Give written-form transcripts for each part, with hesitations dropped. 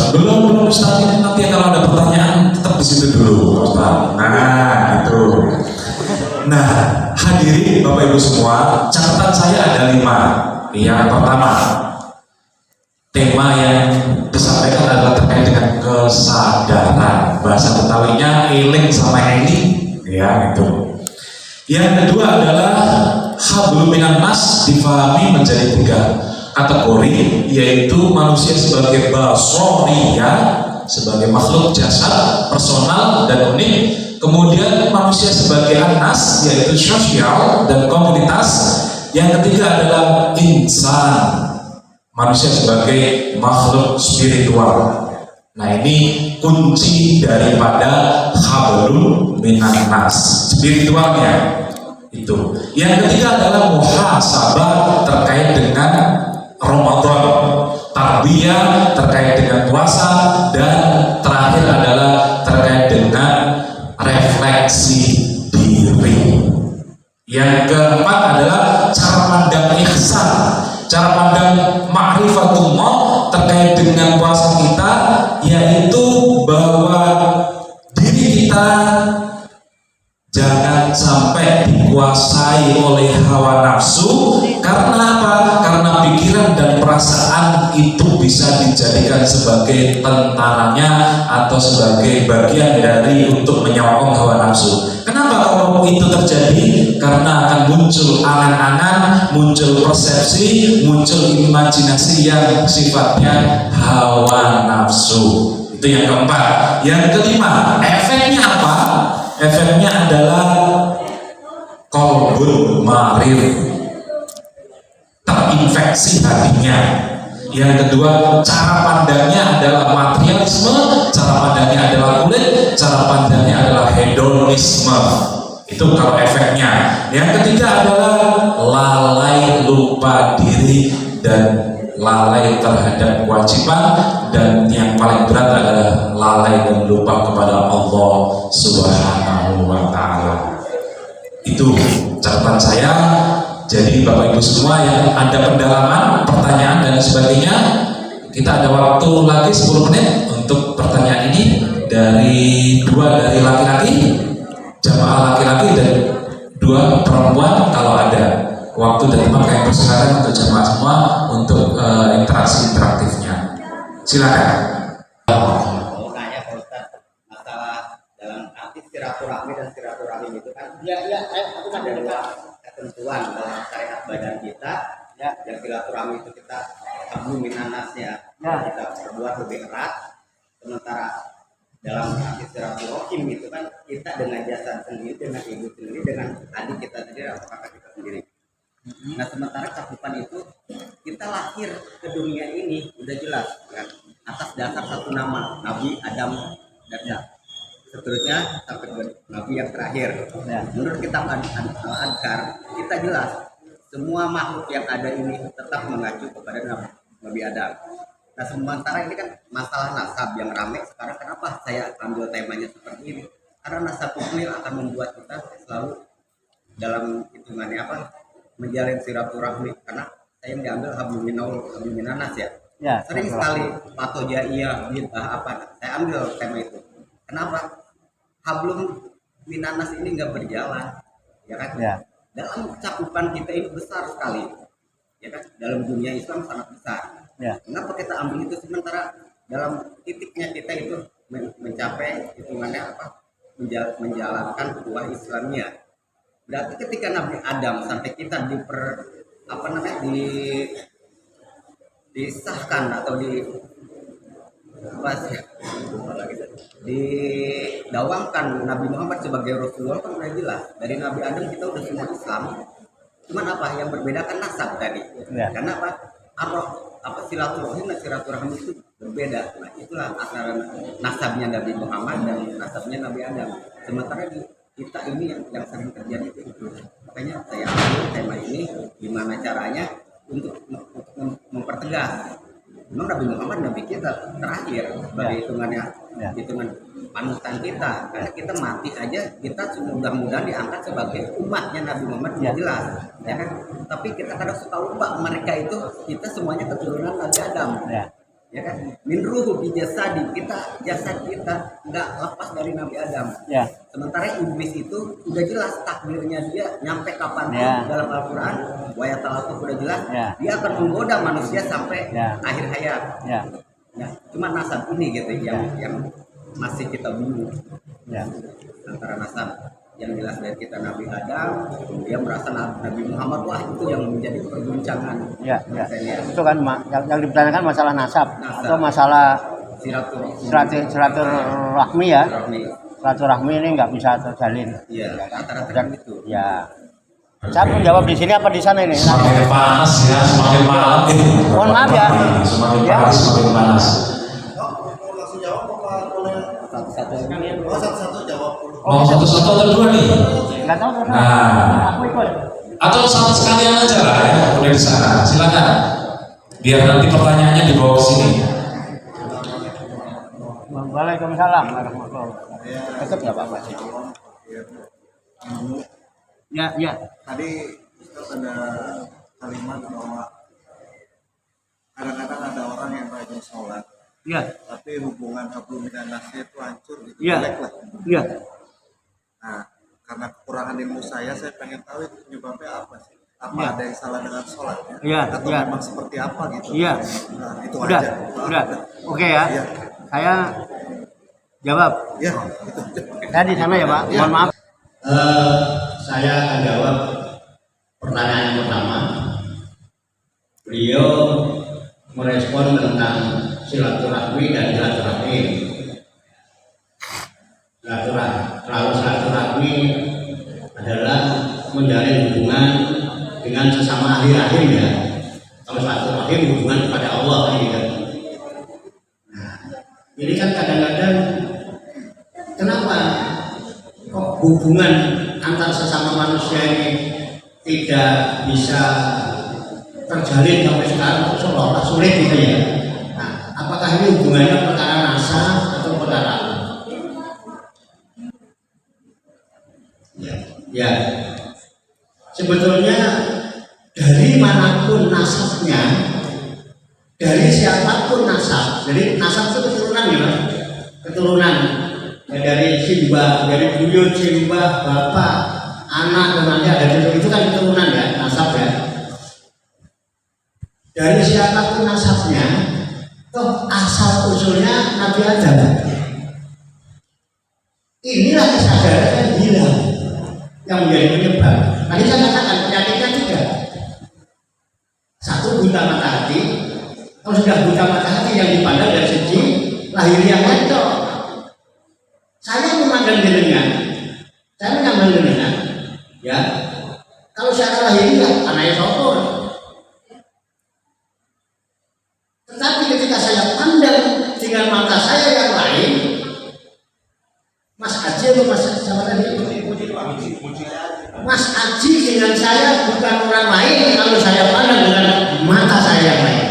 Belum Ustaz, ini nanti kalau ada pertanyaan tetap di situ dulu Ustaz. Nah gitu. Nah hadirin Bapak Ibu semua, catatan saya ada 5. Yang pertama, tema yang disampaikan adalah terkait dengan kesadaran. Bahasa Betawinya eling sama eling, ya gitu. Yang kedua adalah hablum minan nas difahami menjadi 3 kategori, yaitu manusia sebagai basoria, sebagai makhluk jasad, personal dan unik. Kemudian manusia sebagai anas, yaitu sosial dan komunitas. Yang ketiga adalah insan, manusia sebagai makhluk spiritual. Nah ini kunci daripada hablum minan nas, spiritualnya itu. Yang ketiga adalah muhasabah terkait dengan Ramadan, tarbiyah terkait dengan puasa, dan terakhir adalah terkait dengan refleksi diri. Yang keempat adalah cara pandang ihsan, cara pandang ma'rifatullah terkait dengan puasa kita, yaitu bahwa diri kita jangan sampai dikuasai oleh hawa nafsu. Karena apa? Karena pikiran dan perasaan itu bisa dijadikan sebagai tentaranya atau sebagai bagian dari untuk menyokong hawa nafsu. Kenapa kalau itu terjadi? Karena akan muncul angan-angan, muncul persepsi, muncul imajinasi yang sifatnya hawa nafsu. Itu yang keempat. Yang kelima, efeknya apa? Efeknya adalah qalbun marir, terinfeksi hatinya. Yang kedua, cara pandangnya adalah materialisme, cara pandangnya adalah kulit, cara pandangnya adalah hedonisme. Itu kalau efeknya. Yang ketiga adalah lalai lupa diri dan lalai terhadap kewajiban, dan yang paling berat adalah lalai dan lupa kepada Allah Subhanahu wa Ta'ala. Itu catatan saya. Jadi Bapak Ibu semua yang ada pendalaman, pertanyaan dan sebagainya, kita ada waktu lagi 10 menit untuk pertanyaan ini dari 2 dari laki-laki, jamaah laki-laki, dan 2 perempuan kalau ada waktu dan tempat yang persilakan untuk jamaah semua untuk interaksi interaktifnya. Silakan. Mau nanya Pak Ustaz, masalah dalam arti silaturahmi dan silaturahim itu kan aku kan ada 2 ketentuan dalam syariat badan kita, ya, yang silaturahmi itu kita hablum minan nasnya, kita berbuat lebih erat. Sementara dalam arti silaturahim itu kan kita dengan jasad sendiri, dengan ibu sendiri, dengan adik kita sendiri atau kakak kita sendiri. Nah sementara cakupan itu kita lahir ke dunia ini udah jelas kan, atas dasar satu nama, Nabi Adam dan seterusnya sampai ke Nabi yang terakhir. Menurut kitab Al-Adkar kita jelas semua makhluk yang ada ini tetap mengacu kepada Nabi Adam. Nah sementara ini kan masalah nasab yang ramai sekarang. Kenapa saya ambil temanya seperti ini? Karena nasab itu akan membuat kita selalu dalam hitungannya apa, menjalin silaturahmi. Karena saya diambil hablum minanas ya. Sering sekali patojaiyah bid'ah apa, saya ambil tema itu. Kenapa? Hablum minanas ini nggak berjalan, ya kan? Dalam cakupan kita ini besar sekali, ya kan? Dalam dunia Islam sangat besar. Kenapa kita ambil itu sementara dalam titiknya kita itu mencapai hitungannya apa? Menjalankan ukhuwah Islamnya. Berarti ketika Nabi Adam sampai kita disahkan atau didawangkan Nabi Muhammad sebagai Rasulullah kan udah jelas. Dari Nabi Adam kita udah semua Islam. Cuman apa yang berbeda kan nasab tadi. Karena apa? Silaturahim dan silaturahmi itu berbeda. Nah, itulah antara nasabnya Nabi Muhammad dan nasabnya Nabi Adam. Sementara kita ini yang sering terjadi itu. Makanya saya ambil tema ini gimana caranya untuk mempertegas. Memang Nabi Muhammad Nabi kita terakhir sebagai hitungan panutan kita, karena kita mati aja kita mudah-mudahan diangkat sebagai umatnya Nabi Muhammad, jelas ya kan. Tapi kita kadang suka lupa mereka itu kita semuanya keturunan Nabi Adam, ya kan. Min ruhu bi jasadi, kita jasad kita nggak lepas dari Nabi Adam. Sementara iblis itu udah jelas takdirnya dia nyampe kapan dalam Al-Quran, wa yatalaqaf udah jelas dia akan menggoda manusia sampai akhir hayat. Ya, cuma nasab ini gitu yang masih kita bingung. Antara nasab yang jelas dari kita Nabi Adam, dia merasa Nabi Muhammad, wah itu yang menjadi perbincangan. Itu kan yang dipertanyakan masalah nasab atau masalah silaturahmi ya. Silaturahmi ini nggak bisa terjalin. Iya, rata-rata itu. Ya. Saya menjawab di sini apa di sana ini? Semakin panas ya, semakin malam ini. Mohon maaf ya. Semakin panas, semakin panas. Langsung jawab apa boleh satu-satu jawab dulu. Mau satu-satu atau dua nih? Nggak tahu. Nah, Aku ikut. atau satu sekalian aja lah ya, udah di sana. Silakan. Biar nanti pertanyaannya dibawa ke sini. Waalaikumsalam warahmatullahi wabarakatuh. Tetap nggak apa-apa sih. Ya. Tadi Ustaz ada kalimat bahwa kadang-kadang ada orang yang rajin sholat, tapi hubungan hablum minan nasnya itu hancur gitu, jelek lah. Nah, karena kekurangan ilmu saya pengen tahu itu penyebabnya apa sih? Apa ada yang salah dengan sholatnya? Atau memang seperti apa gitu? Nah, itu udah. Oke ya. Saya jawab. Ya, itu. Saya di sana ya Pak. Mohon maaf. Saya akan jawab pertanyaan yang pertama. Beliau merespon tentang silaturahmi dan silaturahmi. Kalau silaturahmi adalah menjalin hubungan dengan sesama ahli rahim ya. Kalau silaturahmi hubungan kepada Allah gitu. Nah, ini kan kadang-kadang kenapa kok hubungan antar sesama manusia ini tidak bisa terjalin sampai sekarang, seolah-olah sulit gitu ya. Nah, apakah ini hubungannya perkara nasab atau perkara ya? Sebetulnya dari manapun nasabnya, dari siapapun nasab, jadi nasab itu keturunan ya, keturunan. Ya, dari simbah, dari buyut, simbah, bapak, anak, temannya ada itu kan keturunan ya, nasab ya. Dari siapapun nasabnya, toh asal usulnya Nabi Adam. Inilah kesadaran yang hilang, yang menjadi penyebab. Tadi saya katakan penyakitnya tiga. Satu, buta mata hati. Kalau sudah buta mata hati yang dipandang dari segi lahiriahnya itu. Saya memandang jenengan, ya. Kalau secara lahiriah, anaknya sopor. Tetapi ketika saya pandang dengan mata saya yang lain, Mas Aji atau Mas sama tadi? Mas Aji dengan saya bukan orang lain kalau saya pandang dengan mata saya yang lain.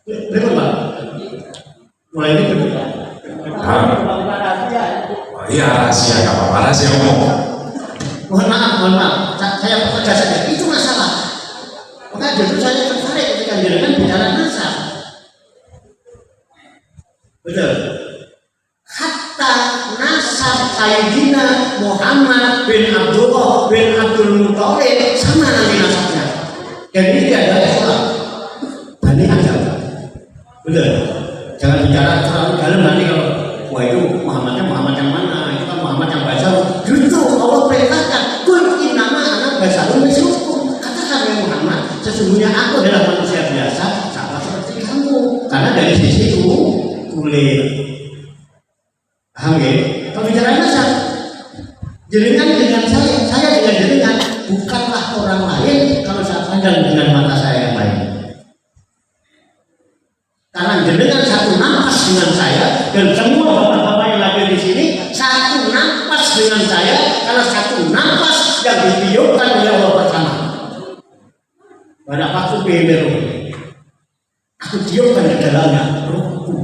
Betul Pak? Mulai ini betul. Iya, rahasia nggak apa-apa, rahasia umum. Mohon maaf, saya pekerja saja. Itu masalah. Maka justru saya tertarik ketika jenengan bicara nasab. Betul. Hatta nasab Sayyidina Muhammad bin Abdullah bin Abdul Muthalib sama nanti nasabnya. Dan ini tidak ada Islam. Bani Adam. Betul. Jangan bicara terlalu dalam nanti kalau wah itu Muhammadnya Muhammad yang mana, itu kan Muhammad yang basar. Justru Allah perintahkan kul innama ana basarun mislukum. Katakan ya Muhammad, sesungguhnya aku adalah manusia biasa sama seperti kamu. Karena dari sisi itu kulit. Paham ya? Kalau bicara nasab, jenengan dengan saya dengan jenengan bukanlah orang lain kalau saya pandang dengan mata saya yang lain. dan semua bapak-bapak yang hadir di sini satu nafas dengan saya, karena satu nafas yang ditiupkan oleh Allah bersama. Pada waktu beberu, aku tiupkan di dalamnya rohku.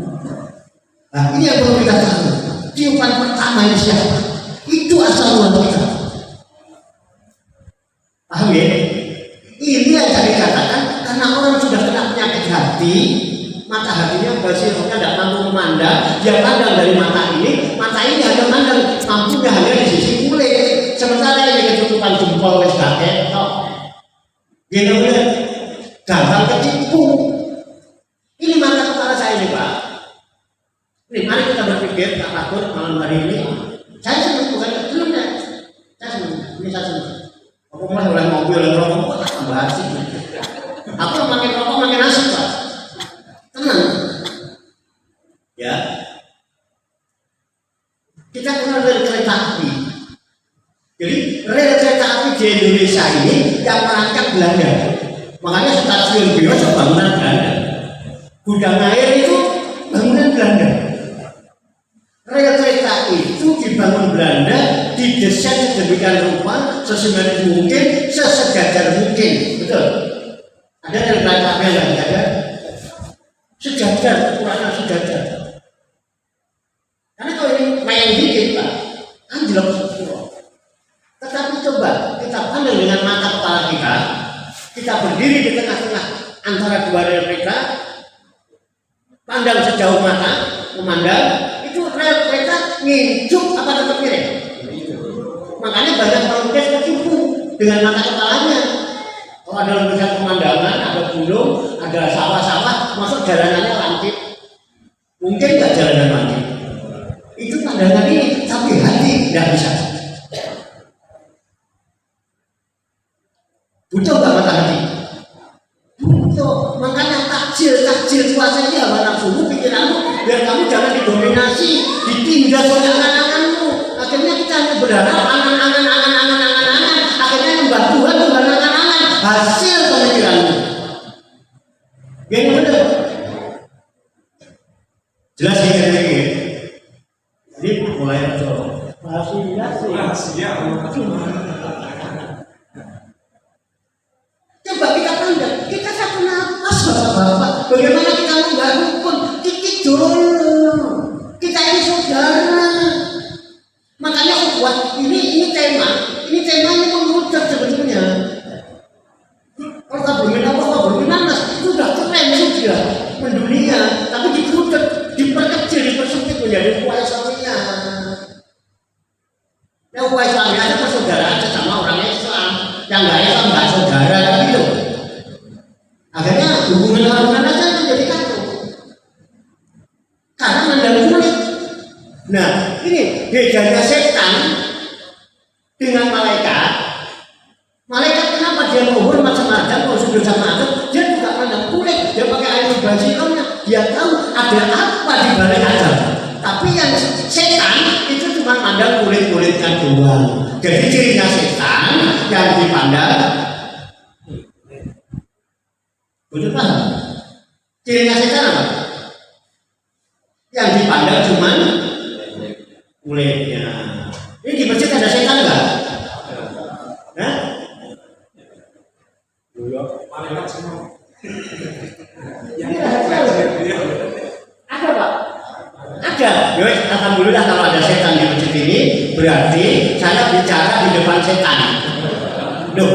Nah, ini yang perlu kita tahu. Tiupan pertama ini siapa? Itu asal mula kita. Paham ya? Ini yang saya katakan, karena orang sudah kena penyakit hati, mata hatinya basirnya tidak mampu memandang, dia pandang dari mata ini hanya memandang mampunya hanya di sisi kulit, sementara ini ketutupan jempol wis kakek, dia namanya gampang ketipu. Ini mata kepala saya ini Pak. Ini mari kita berpikir, tak takut malam hari ini. Saya senang bukan belum ya. Saya senang, ini saya senang. Aku mulai oleh mobil, oleh rokok, tak tambah asik. Aku makin rokok makin asik Pak. Tenang. Ya. Kita kenal dari kereta api. Jadi rel kereta api di Indonesia ini yang mengangkat Belanda. Makanya stasiun Bios bangunan Belanda. Gudang air itu bangunan Belanda. Rel kereta itu dibangun Belanda, didesain sedemikian rupa, sesimetris mungkin, sesejajar mungkin. Betul. Ada rel kereta api yang tidak ada sejajar, ukurannya sejajar. Karena kalau ini main dikit Pak, anjlok semua. Tetapi coba kita pandang dengan mata kepala kita berdiri di tengah-tengah antara dua rel kereta, pandang sejauh mata, memandang, itu rel kereta nginjuk apa tetap miring? Makanya banyak pelukis ketipu dengan mata kepalanya. Kalau ada lukisan pemandangan, ada gunung, ada sawah-sawah, masuk jalanannya langit. Mungkin nggak jalanan langit. Itu pandangan ini, tapi hati tidak bisa. Butuh nggak mata hati? Butuh. Makanya takjil puasa ini hawa nafsumu, pikiranmu, biar kamu jangan didominasi, ditindas oleh angan-anganmu. Akhirnya kita hanya berharap angan-angan, akhirnya nyembah Tuhan dengan angan-angan, hasil pemikiranmu. Yang benar. Jelas ini. Ini mulai rahasia. Coba kita pandang, kita satu nafas Bapak. Bagaimana kita enggak rukun? Titik dulu. Kita ini saudara. Makanya buat ini tema ini mengucap sebetulnya. Kalau tak berminat itu sudah keren sudah mendunia, tapi dikerucut, diperkecil, dipersempit menjadi upaya Islamnya. Yang upaya Islamnya itu persaudaraan sesama orang Islam, yang nggak Islam nggak saudara gitu. Akhirnya hubungan aja menjadi kacau karena mandang kulit. Nah ini bedanya setan dengan malaikat. Malaikat kenapa dia mau hormat sama Adam, mau sujud sama Adam? Dia juga pandang kulit, dia pakai air basirnya, dia tahu ada apa di balik Adam. Tapi yang setan itu cuma pandang kulit-kulitnya doang. Jadi cirinya setan yang dipandang, betul paham? Cirinya setan apa? Yang dipandang cuma kulitnya. Ini di masjid ada setan enggak? Hah? Malaikat semua. Ada Pak? Ada. Yowes, alhamdulillah kalau ada setan di masjid ini berarti saya bicara di depan setan. Loh,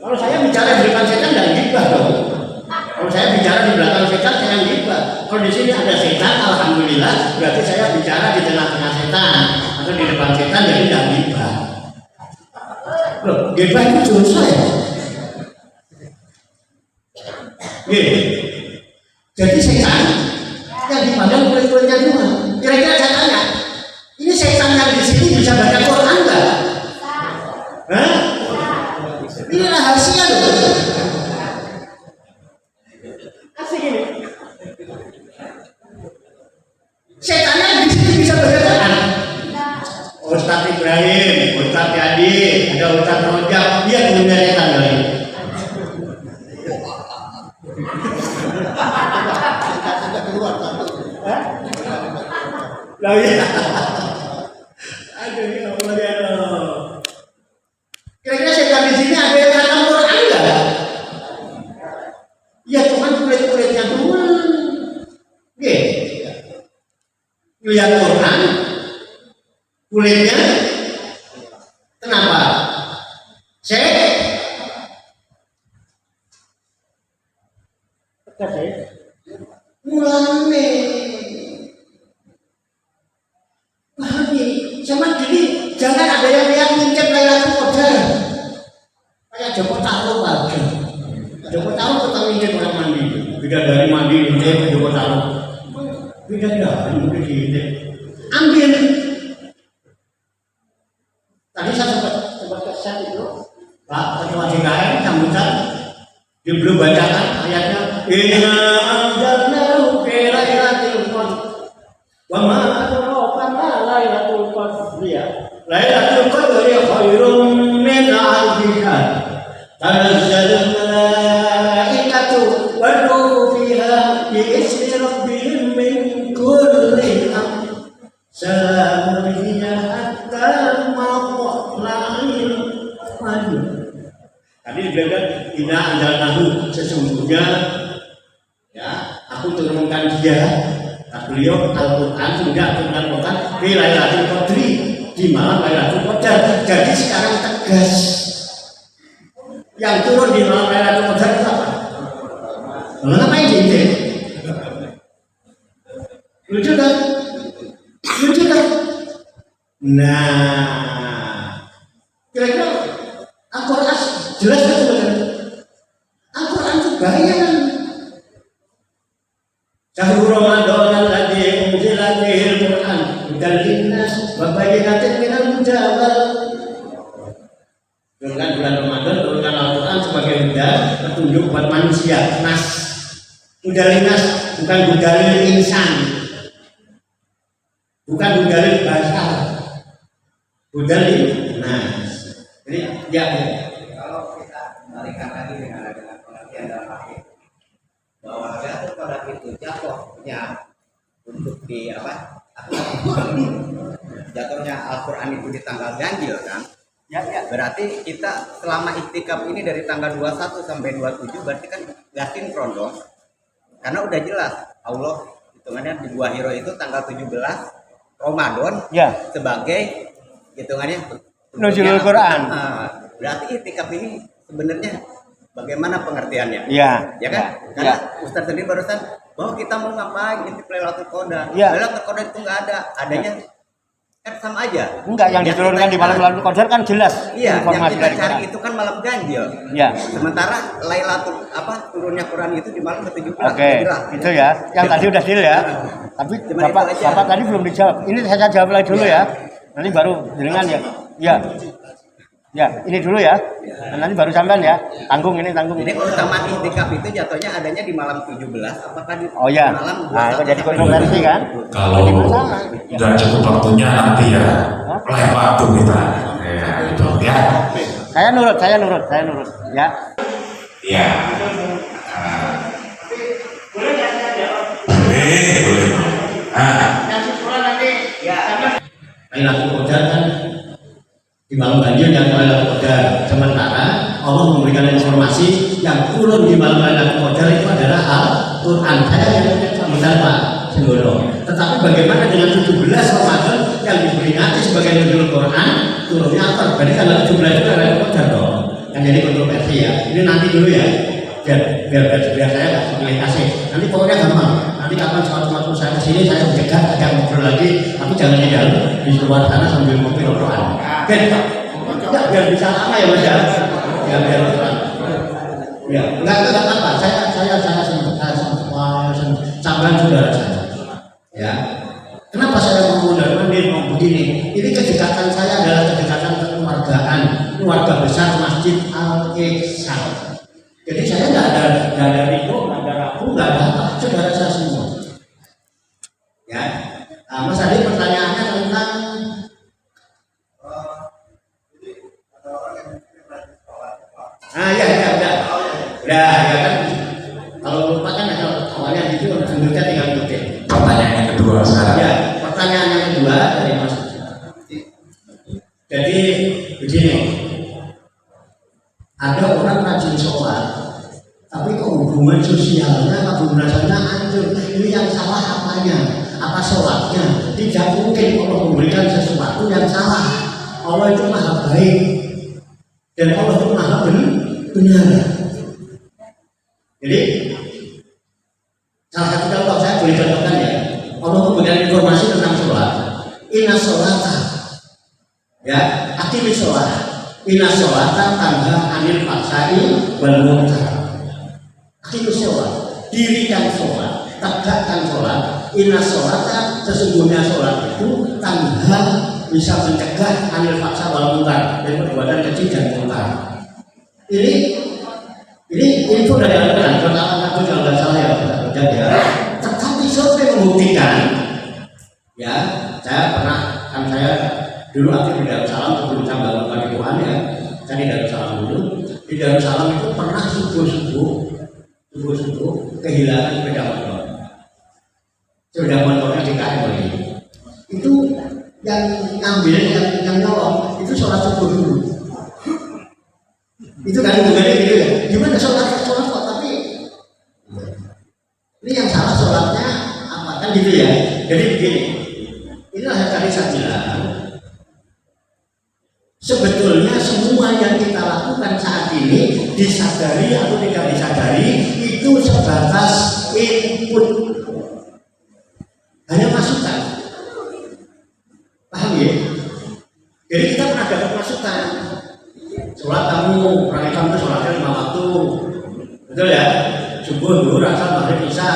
kalau saya bicara di depan setan dan gibah dong. Kalau saya bicara di belakang setan saya gibah. Kalau di sini ada setan, alhamdulillah berarti saya bicara di tengah-tengah setan atau di depan setan, jadi tidak gibah. Loh, gibah itu dosa ya? Jadi setan yang dipandang kulit-kulitnya cuma. Kira-kira saya tanya, ini setan yang di sini bisa baca Quran enggak? Hah? Ini rahasia loh. Asik ini. Setannya di sini bisa baca Quran. Ustaz Ibrahim, Ustaz Yadi, ada Ustaz Rojak, dia punya setan kali. Lah ya. Aduh ya Allah ya Allah. Kira-kira setan di sini ada yang kata Quran enggak? Ya cuman kulit-kulitnya doang. Lihat Quran, kulitnya kenapa? Mulane pahami sama gini, jangan ada yang ngincet Lailatul Qadar kayak Joko Tarub aja. Joko Tarub tetap ngincet orang mandi, beda dari mandi ngincet Joko Tarub, beda dari mungkin ngincet ambil. Tadi saya sempat kesan itu Pak Ketua JKN sambutan dia belum bacakan ayatnya inna anzalnahu fi lailatul qadr wa ma adraka ma lailatul qadr ya lailatul qadri khairum min alfi syahr tanazzalul malaikatu wa ruhu fiha bi ismi rabbihim min kulli amr salamun hiya hatta matla'il fajr. Tadi dibilang ina anzalnahu, sesungguhnya ya aku turunkan dia, beliau Al-Quran sudah turunkan Quran di Lailatul Qadri, di malam Lailatul Qadar. Jadi sekarang tegas yang turun di malam Lailatul Qadar itu apa? Ngapain ini? Lucu kan? Lucu kan? Nah, kira-kira Al-Quran jelas kan sebenarnya? Al-Quran itu bahaya kan? Syahrul Ramadan alladzi unzila fihil Qur'an hudan linnas wa bayyinatin minal huda wal turunkan bulan Ramadan, turunkan Al-Quran sebagai huda, petunjuk buat manusia. Nas, huda linnas bukan huda lil insan, bukan huda lil basar, huda lil nas. Jadi ya, kalau kita balikan lagi dengan pengertian dalam hadis bahwa jatuh pada itu jatuhnya untuk di apa? Jatuhnya Al-Quran itu di tanggal ganjil kan? Ya. Berarti kita selama iktikaf ini dari tanggal 21 sampai 27 berarti kan gak sinkron dong. Karena udah jelas Allah hitungannya di Gua Hiro itu tanggal 17 Ramadan Ya. sebagai hitungannya Nuzulul Quran. Berarti itikaf ini sebenarnya bagaimana pengertiannya? Iya. Ya kan? Karena Ustaz sendiri barusan bahwa kita mau ngapain intip Lailatul Qadar. Iya. Lailatul Qadar itu nggak ada, adanya kan sama aja. Enggak, yang diturunkan di malam Lailatul Qadar kan jelas. Iya, yang informasi kita dari cari Quran. itu kan malam ganjil. Ya. Sementara Lailatul turunnya Quran itu di malam ke-17. Oke, itu ya. Yang tadi udah deal ya. Tapi Cuma Bapak itu aja. tadi belum dijawab. Ini saya jawab lagi dulu ya. Nanti baru jenengan ya. Ya. Ya, ini dulu ya. Nanti baru sampean ya. Tanggung ini tanggung. Jadi keutamaan iktikaf itu jatuhnya adanya di malam 17 apakah di Oh ya. malam Nah, itu 21 jadi sampai kontroversi kan? Kalau nggak cukup waktunya nanti ya lain waktu kita ya gitu ya. Saya nurut ya. Iya. Boleh. Lailatul Qadar kan di malam ganjil dan Lailatul Qadar. Sementara Allah memberikan informasi yang turun di malam Lailatul Qadar itu adalah Al-Quran. Saya yang sambutan Pak Senggono. Tetapi bagaimana dengan 17 Ramadan yang diperingati sebagai Nuzulul Quran turunnya apa? Berarti tanggal 17 itu Lailatul Qadar dong. Kan jadi kontroversi ya. Ini nanti dulu ya. Biar saya nggak komunikasi. Nanti pokoknya gampang. Nanti kapan suatu saya kesini saya jaga agak ngobrol lagi. Tapi jangan di dalam, di luar sana sambil ngopi ngobrol. Biar bisa lama ya Mas ya. Biar ya enggak apa-apa. Saya sampai saudara saya. Ya. Kenapa saya mau mondar-mandir mau begini? Ini kedekatan saya adalah kedekatan kekeluargaan, keluarga besar Masjid Al-Iqsal. Jadi saya nggak ada rindu, nggak ada ragu, nggak ada apa, saudara saya semua. Ya, Mas Adi pertanyaannya tentang ya kan. Kalau lupa kan awalnya itu selanjutnya tinggal ikutin. Pertanyaan yang kedua sekarang. Ya, pertanyaan yang Jadi begini, ada orang rajin sholat, tapi kok hubungan sosialnya, kebenarannya hancur. Ini yang salah apanya? Apa sholatnya? Tidak mungkin Allah memberikan sesuatu yang salah. Allah itu maha baik dan Allah itu maha benar. Jadi salah satu contoh saya boleh contohkan ya. Allah memberikan informasi tentang sholat. Inna sholata, ya, akimi sholat. Inna sholata tanha anil faksai wal munkar. Akimi sholat, dirikan sholat, tegakkan sholat. Inna sholata, sesungguhnya sholat itu tanha, bisa mencegah anil faksa wal munkar, dari perbuatan keji dan munkar. Ini info dari Al-Quran. Kalau aku jangan salah ya. Tetapi siapa yang membuktikan? Ya, saya dulu aktif di Darussalam sebelum saya bangun Padepokan ya. Saya di Darussalam dulu. Di Darussalam itu pernah subuh kehilangan sepeda motor. Sepeda motornya di KM lagi. Itu yang ngambil, yang nolong itu sholat subuh dulu. Itu kan hubungannya gitu ya. Gimana sholat kok, tapi ini yang salah sholatnya apa kan gitu ya. Jadi begini, inilah yang tadi saya bilang. Sebetulnya semua yang kita lakukan saat ini, disadari atau tidak disadari, itu sebatas input, hanya masukan. Paham ya? Jadi kita pernah dapat masukan. Sholat kamu, orang Islam itu sholatnya 5 waktu, betul ya? Subuh, zuhur, asar, maghrib, isya.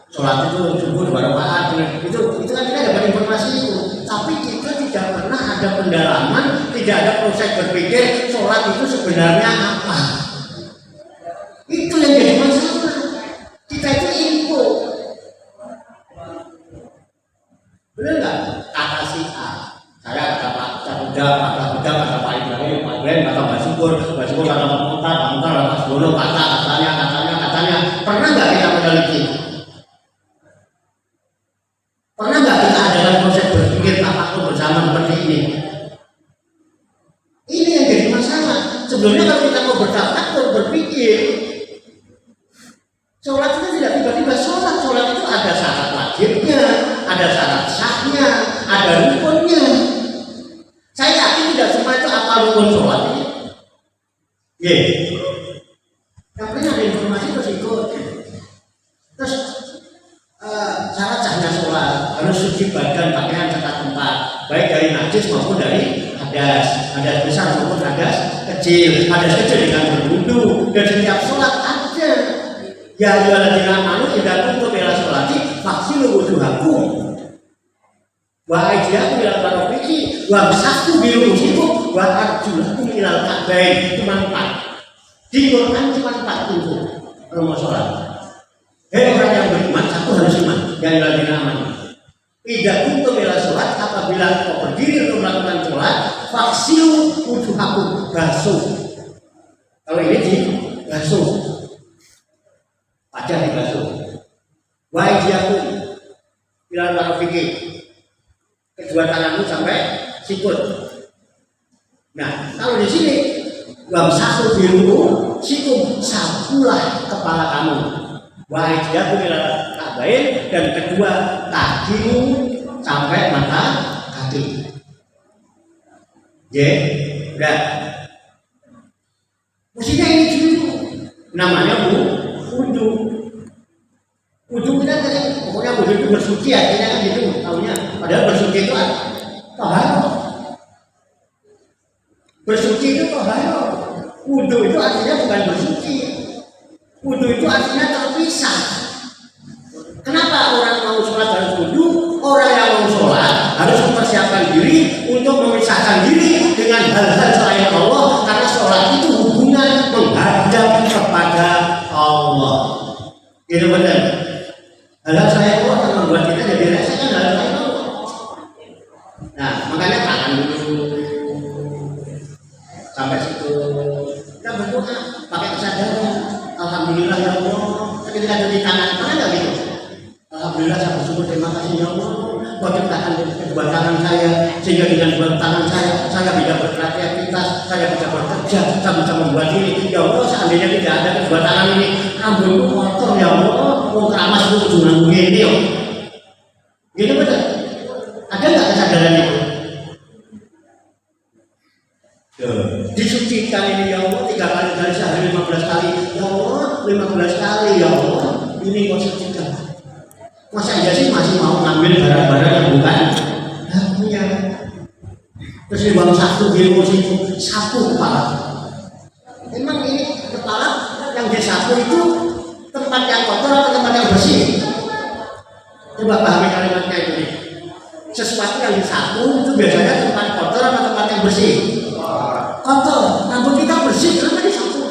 Sholat itu subuh 2 rakaat. Itu kan kita dapat informasi itu. Tapi kita tidak pernah ada pendalaman, tidak ada proses berpikir sholat itu sebenarnya apa. Itu yang jadi masalah. Kita itu info. Benar nggak? Kata si A, saya kata Pak Cakuda, kata Pak Ibrahim, Pak Ibrahim, kata Mbak Syukur, kata Pak Mutar, kata Pak Bono, katanya. Pernah nggak kita meneliti? Pernah nggak kita adakan proses berpikir apapun bersama seperti ini? Ini yang jadi masalah. Sebelumnya kalau kita mau bertafakkur, berpikir, sholat itu tidak tiba-tiba sholat. Sholat itu ada syarat wajibnya, ada syarat sahnya, ada rukunnya. Saya yakin tidak semua itu apa rukun sholat ini. Tapi ada informasi terus ikut. Terus syarat sahnya sholat harus suci badan, pakaian serta tempat, baik dari najis maupun dari hadas besar maupun hadas kecil dengan berwudu, dan setiap sholat ada. Ya ayyuhalladzina amanu idza qumtum ila sholati faghsilu wujuhakum wa aydiyakum ila marafiqi wamsahu bi ru'usikum wa arjulakum ila al-ka'bayn. Cuma 4. Di Quran cuma 4 itu kalau mau sholat. Orang yang beriman satu harus iman. Ya ayyuhalladzina amanu idza qumtum ila sholat, apabila kau berdiri untuk melakukan sholat, faghsilu wujuhakum, basuh. Kalau ini di basuh, wajah dibasuh. Wa aydiyakum ila marafiqi, kedua tanganmu sampai sikut. Nah, kalau di sini wamsahu bi ru'usikum, sapulah kepala kamu. Wa aydiyakum ila al-ka'bayn, dan kedua kakimu sampai mata kaki. Udah. Mestinya ini dulu. Namanya wudu. Wudu kita kan pokoknya wudu itu bersuci, artinya kan gitu tahunya. Padahal bersuci itu taharah. Bersuci itu taharah. Wudu itu artinya bukan bersuci. Wudu itu artinya terpisah. Kenapa orang mau sholat harus wudu? Orang yang mau sholat harus mempersiapkan diri untuk memisahkan diri dengan hal-hal selain Allah, karena sholat itu hubungan menghadap kepada Allah. Itu benar. Hal-hal selain Allah akan membuat kita jadi rasakan hal selain Allah. Nah, makanya tangan dulu sampai situ. Kita berdoa pakai kesadaran. Alhamdulillah ya Allah. Ketika jadi tangan mana nggak gitu? Alhamdulillah Allah ciptakan dua tangan saya, sehingga dengan dua tangan saya bisa berkreativitas, saya bisa bekerja, saya bisa membuat diri. Ya Allah, seandainya tidak ada kedua tangan ini, rambutku kotor ya Allah, mau keramas itu ujung begini ya. Gitu betul? Ada nggak kesadaran itu? Disucikan ini ya Allah 3 kali dari sehari 15 kali. Ya Allah 15 kali ya Allah. Ini kau sucikan. Masa iya sih masih mau ngambil barang-barang yang bukan haknya? Terus di bawah satu dia itu sapu kepala. Memang ini kepala yang disapu itu tempat yang kotor atau tempat yang bersih? Coba pahami kalimatnya itu nih. Sesuatu yang disapu itu biasanya tempat kotor atau tempat yang bersih? Kotor. Rambut kita bersih, kenapa disapu?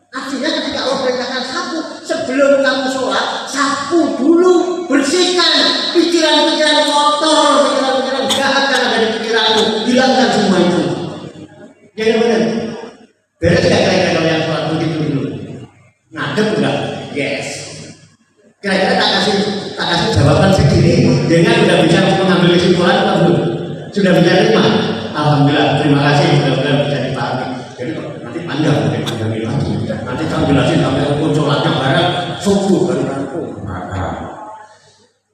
Artinya ketika Allah perintahkan sapu, sebelum kamu sholat, sapu dulu, bersihkan pikiran-pikiran kotor, pikiran-pikiran jahat yang ada di pikiranmu, hilangkan semua itu. Jadi benar. Beres tidak kira-kira kalau yang sholat begitu dulu? Ngadep enggak? Yes. Kira-kira tak kasih jawaban segini, dengan sudah bisa mengambil kesimpulan atau belum? Sudah bisa terima? Alhamdulillah, terima kasih sudah bisa dipahami. Jadi nanti panjang lagi. Nanti kamu jelasin sampai rukun sholatnya bareng subuh baru rampung.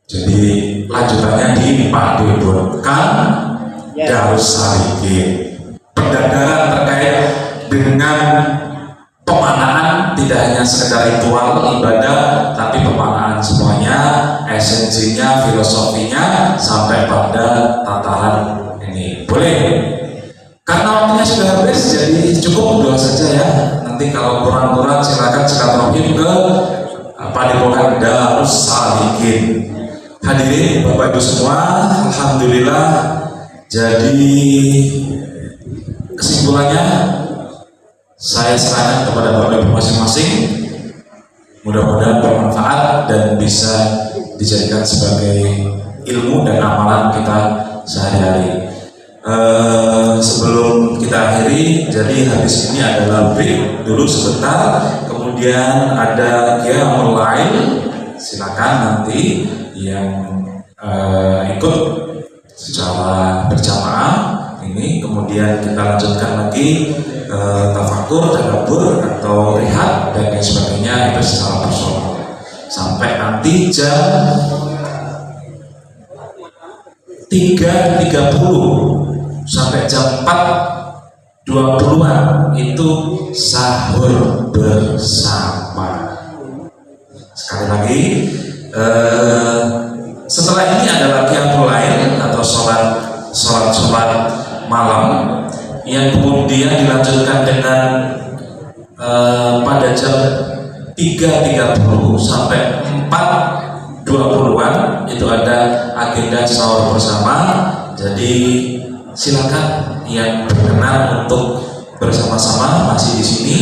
Jadi lanjutannya di Pak Dibonkan Darus Salikin. Pendadaran terkait dengan pemanaan tidak hanya sekedar ritual ibadah, tapi pemanaan semuanya, esensinya, filosofinya sampai pada tataran ini. Boleh? Karena waktunya sudah habis, jadi cukup dua saja ya. Nanti kalau kurang-kurang silakan silaturahim ke Padepokan Darus Salikin. Hadirin Bapak Ibu semua, alhamdulillah. Jadi kesimpulannya saya serahkan kepada Bapak Ibu masing-masing. Mudah-mudahan bermanfaat dan bisa dijadikan sebagai ilmu dan amalan kita sehari-hari. Sebelum kita akhiri, jadi habis ini adalah break dulu sebentar, kemudian ada qiyamul lail. Silakan nanti yang ikut secara berjamaah ini, kemudian kita lanjutkan lagi tafakur, tadabbur atau rehat dan lain sebagainya, itu secara personal sampai nanti jam 3.30 sampai jam 4.20-an itu sahur bersama. Sekali lagi, setelah ini adalah qiyamul lail atau sholat malam yang kemudian dilanjutkan dengan pada jam 3.30 sampai 4.20-an itu ada agenda sahur bersama. Jadi silakan yang berkenan untuk bersama-sama masih di sini,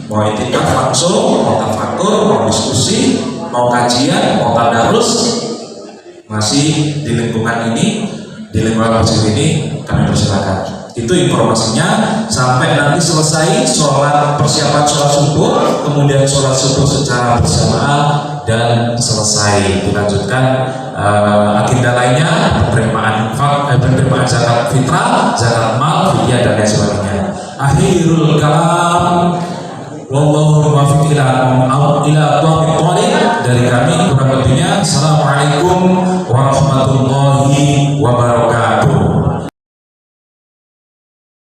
mau itikaf langsung, mau tafakur, mau diskusi, mau kajian, mau tadarus, masih di lingkungan ini, di lingkungan masjid ini, kami persilakan. Itu informasinya sampai nanti selesai persiapan sholat subuh, kemudian sholat subuh secara berjamaah dan selesai dilanjutkan agenda lainnya, penerimaan zakat fitrah, zakat mal, fidyah dan lain sebagainya. Akhirul kalam, wallahu muwaffiq ila aqwamit thoriq. Dari kami kurang lebihnya, assalamualaikum warahmatullahi